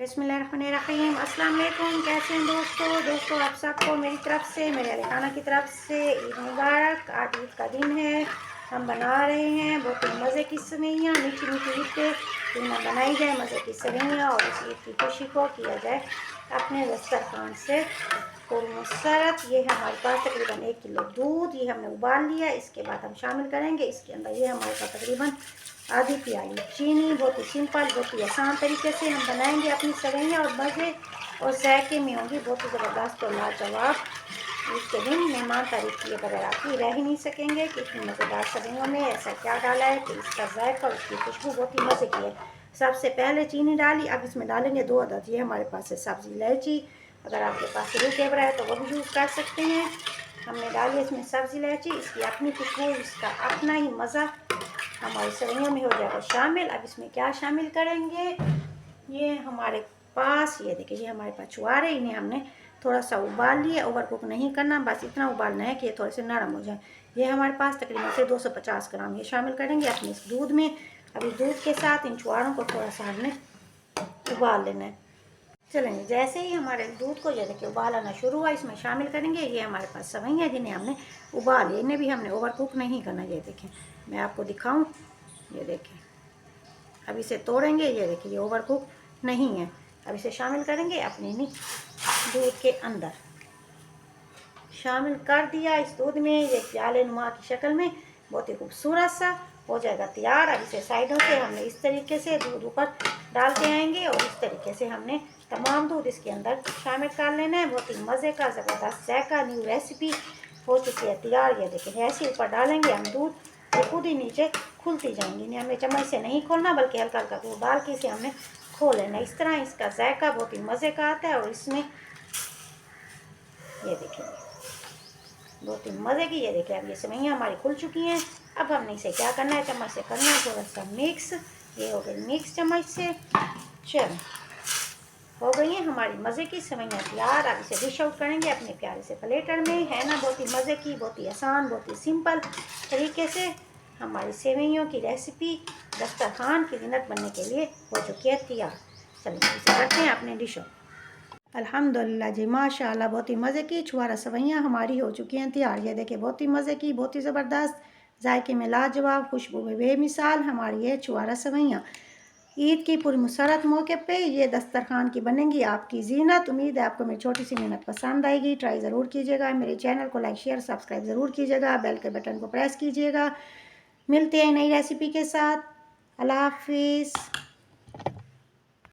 बिस्मिल्लाहिर्रहमानिर्रहीम। अस्सलाम वालेकुम। कैसे हैं दोस्तों आप सबको मेरी तरफ से, मेरे अली खाना की तरफ से ईद मुबारक। आज ईद का दिन है, हम बना रहे हैं बहुत ही मज़े की सेवइयाँ। मीठी मीठी ईद पे क्यों बनाई जाए मज़े की सेवइयाँ और इस ईद की खुशी को किया जाए अपने दस्तरखान से पुरमसरत। ये है हमारे पास तकरीबन 1 किलो दूध, ये हमने उबाल लिया। इसके बाद हम शामिल करेंगे इसके अंदर ये हमारे पास तकरीबन आधी प्याली चीनी। बहुत ही सिंपल, बहुत ही आसान तरीके से हम बनाएंगे अपनी सेवइयाँ और मज़े और जायके में होंगी बहुत ही ज़बरदस्त और लाजवाब। इसके दिन मेहमान तारीफ किए बगैर आपकी रह ही नहीं सकेंगे कि इतनी मज़ेदार सेवइयों में ऐसा क्या डाला है कि इसका जायका और उसकी खुशबू बहुत ही मज़े की है। सबसे पहले चीनी डाली, अब इसमें डालेंगे 2 अदद ये हमारे पास है सब्ज़ी इलायची। अगर आपके पास रूह ज़ेबरा है तो वो भी यूज़ कर सकते हैं। हमने डाली इसमें सब्ज़ी इलायची, इसकी अपनी खुशबू, इसका अपना ही मज़ा हमारी सेवइयों में हो जाएगा शामिल। अब इसमें क्या शामिल करेंगे, ये हमारे पास ये देखिए ये हमारे पास छुआरे, इन्हें हमने थोड़ा सा उबाल लिया। ओवर कुक नहीं करना, बस इतना उबालना है कि ये थोड़े से नरम हो जाए। ये हमारे पास तकरीबन से 250 ग्राम ये शामिल करेंगे अपने इस दूध में। अभी दूध के साथ इन छुआरों को थोड़ा सा हमने उबाल लेना है। चलेंगे जैसे ही हमारे दूध को ये देखिए उबाल आना शुरू हुआ, इसमें शामिल करेंगे ये हमारे पास सेवइयाँ जिन्हें हमने उबाल लिया। इन्हें भी हमने ओवर कुक नहीं करना। ये देखें मैं आपको दिखाऊं, ये देखें अब इसे तोड़ेंगे, ये देखिए ये ओवर कुक नहीं है। अब इसे शामिल करेंगे अपने दूध के अंदर। शामिल कर दिया इस दूध में, ये प्याले नुमा की शक्ल में बहुत ही खूबसूरत सा हो जाएगा तैयार। अब इसे साइडों से हमने इस तरीके से दूध ऊपर डालते आएंगे और इस तरीके से हमने तमाम दूध इसके अंदर शामिल कर लेना है। बहुत ही मज़े का ज़बरदस्त जायका न्यू रेसिपी हो चुकी है तैयार। ये देखिए ऐसे ऊपर डालेंगे हम दूध, ये खुद ही नीचे खुलती जाएंगी। इन्हें हमें चम्मच से नहीं खोलना बल्कि हल्का हल्का दूध डाल के इसे हमने खोल लेना। इस तरह इसका जायका बहुत ही मज़े का आता है। और इसमें ये देखिए बहुत ही मज़े की, ये देखिए अब ये सेवइयाँ हमारी खुल चुकी हैं। अब हमने इसे क्या करना है, चम्मच से करना है थोड़ा सा मिक्स। ये हो गई मिक्स चम्मच से। चलो हो गई है हमारी मज़े की सेवइयाँ तैयार। अब इसे डिश आउट करेंगे अपने प्यारे से प्लेटर में। है ना बहुत ही मज़े की, बहुत ही आसान, बहुत ही सिंपल तरीके से हमारी सेवइयों की रेसिपी दस्तरखान की ज़ीनत बनने के लिए हो चुकी है तैयार। चलिए इसे करते हैं अपने डिश आउट। अल्हम्दुलिल्लाह जी माशाल्लाह बहुत ही मज़े की छुआरा सेवइयाँ हमारी हो चुकी हैं तैयार। ये देखिए बहुत ही मज़े की, बहुत ही ज़बरदस्त, जायके में लाजवाब, खुशबू में बेमिसाल हमारी ये छुआरा सेवइयाँ ईद की पूरी मुसरत मौके पे ये दस्तरखान की बनेंगी आपकी ज़ीनत। उम्मीद है आपको मेरी छोटी सी मेहनत पसंद आएगी। ट्राई ज़रूर कीजिएगा। मेरे चैनल को लाइक शेयर सब्सक्राइब ज़रूर कीजिएगा। बेल के बटन को प्रेस कीजिएगा। मिलते हैं नई रेसिपी के साथ। अल्लाह हाफिज़।